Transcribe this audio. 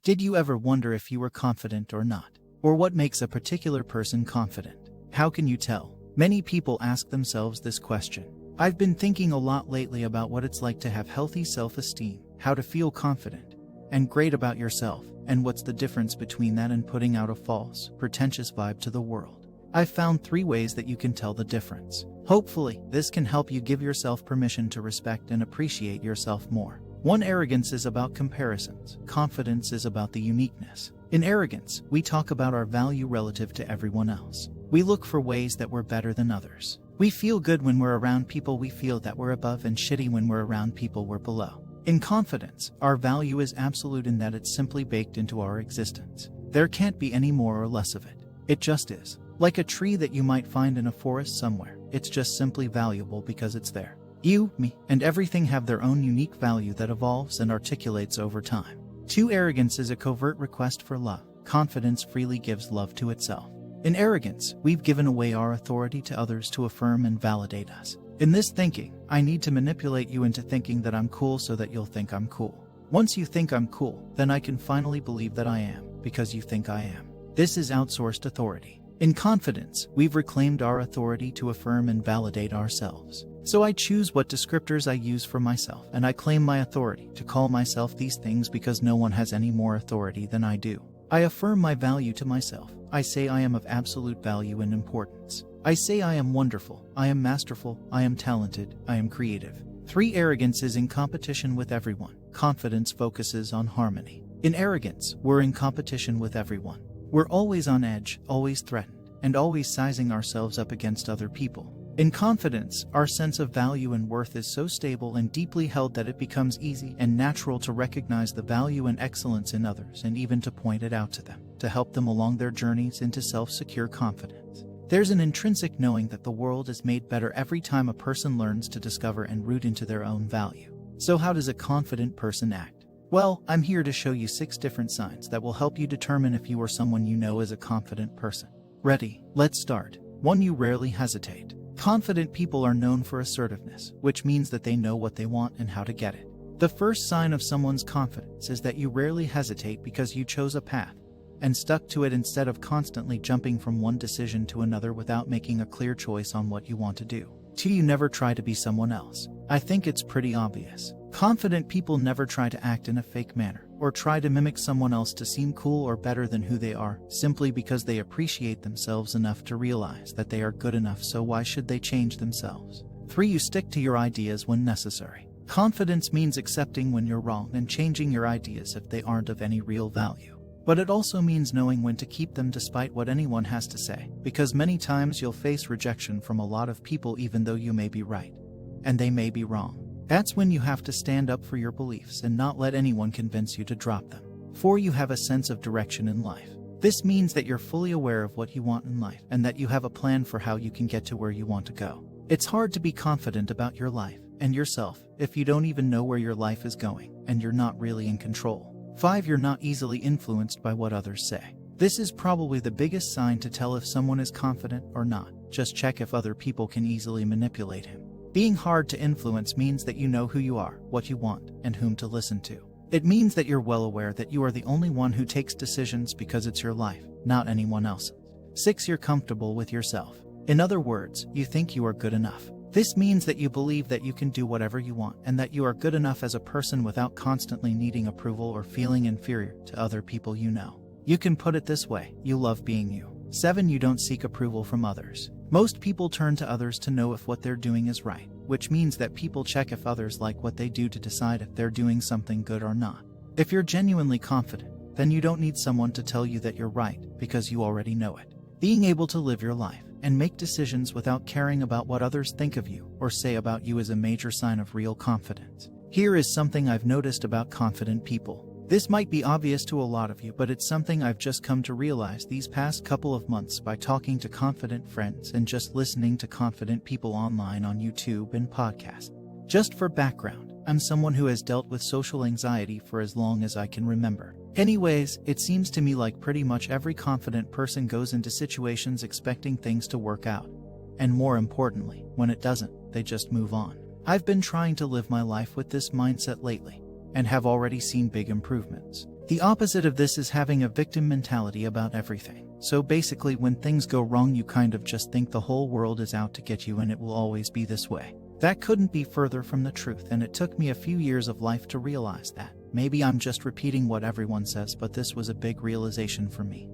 Did you ever wonder if you were confident or not? Or what makes a particular person confident? How can you tell? Many people ask themselves this question. I've been thinking a lot lately about what it's like to have healthy self-esteem, how to feel confident and great about yourself, and what's the difference between that and putting out a false, pretentious vibe to the world. I've found 3 ways that you can tell the difference. Hopefully, this can help you give yourself permission to respect and appreciate yourself more. 1. Arrogance is about comparisons. Confidence is about the uniqueness. In arrogance, we talk about our value relative to everyone else. We look for ways that we're better than others. We feel good when we're around people we feel that we're above, and shitty when we're around people we're below. In confidence, our value is absolute in that it's simply baked into our existence. There can't be any more or less of it. It just is. Like a tree that you might find in a forest somewhere, it's just simply valuable because it's there. You, me, and everything have their own unique value that evolves and articulates over time. 2. Arrogance is a covert request for love. Confidence freely gives love to itself. In arrogance, we've given away our authority to others to affirm and validate us. In this thinking, I need to manipulate you into thinking that I'm cool so that you'll think I'm cool. Once you think I'm cool, then I can finally believe that I am, because you think I am. This is outsourced authority. In confidence, we've reclaimed our authority to affirm and validate ourselves. So I choose what descriptors I use for myself, and I claim my authority to call myself these things because no one has any more authority than I do. I affirm my value to myself. I say I am of absolute value and importance. I say I am wonderful, I am masterful, I am talented, I am creative. 3. Arrogance is in competition with everyone. Confidence focuses on harmony. In arrogance, we're in competition with everyone. We're always on edge, always threatened, and always sizing ourselves up against other people. In confidence, our sense of value and worth is so stable and deeply held that it becomes easy and natural to recognize the value and excellence in others and even to point it out to them, to help them along their journeys into self-secure confidence. There's an intrinsic knowing that the world is made better every time a person learns to discover and root into their own value. So how does a confident person act? Well, I'm here to show you 6 different signs that will help you determine if you or someone you know is a confident person. Ready? Let's start. 1. You rarely hesitate. Confident people are known for assertiveness, which means that they know what they want and how to get it. The first sign of someone's confidence is that you rarely hesitate because you chose a path and stuck to it instead of constantly jumping from one decision to another without making a clear choice on what you want to do. 2. You never try to be someone else. I think it's pretty obvious. Confident people never try to act in a fake manner or try to mimic someone else to seem cool or better than who they are, simply because they appreciate themselves enough to realize that they are good enough, so why should they change themselves? 3. You stick to your ideas when necessary. Confidence means accepting when you're wrong and changing your ideas if they aren't of any real value. But it also means knowing when to keep them despite what anyone has to say, because many times you'll face rejection from a lot of people even though you may be right, and they may be wrong. That's when you have to stand up for your beliefs and not let anyone convince you to drop them. 4. You have a sense of direction in life. This means that you're fully aware of what you want in life and that you have a plan for how you can get to where you want to go. It's hard to be confident about your life and yourself if you don't even know where your life is going and you're not really in control. 5. You're not easily influenced by what others say. This is probably the biggest sign to tell if someone is confident or not. Just check if other people can easily manipulate him. Being hard to influence means that you know who you are, what you want, and whom to listen to. It means that you're well aware that you are the only one who takes decisions because it's your life, not anyone else's. 6. You're comfortable with yourself. In other words, you think you are good enough. This means that you believe that you can do whatever you want and that you are good enough as a person without constantly needing approval or feeling inferior to other people you know. You can put it this way: you love being you. 7. You don't seek approval from others. Most people turn to others to know if what they're doing is right, which means that people check if others like what they do to decide if they're doing something good or not. If you're genuinely confident, then you don't need someone to tell you that you're right, because you already know it. Being able to live your life and make decisions without caring about what others think of you or say about you is a major sign of real confidence. Here is something I've noticed about confident people. This might be obvious to a lot of you, but it's something I've just come to realize these past couple of months by talking to confident friends and just listening to confident people online on YouTube and podcasts. Just for background, I'm someone who has dealt with social anxiety for as long as I can remember. Anyways, it seems to me like pretty much every confident person goes into situations expecting things to work out. And more importantly, when it doesn't, they just move on. I've been trying to live my life with this mindset lately, and have already seen big improvements. The opposite of this is having a victim mentality about everything. So basically, when things go wrong, you kind of just think the whole world is out to get you and it will always be this way. That couldn't be further from the truth, and it took me a few years of life to realize that. Maybe I'm just repeating what everyone says, but this was a big realization for me.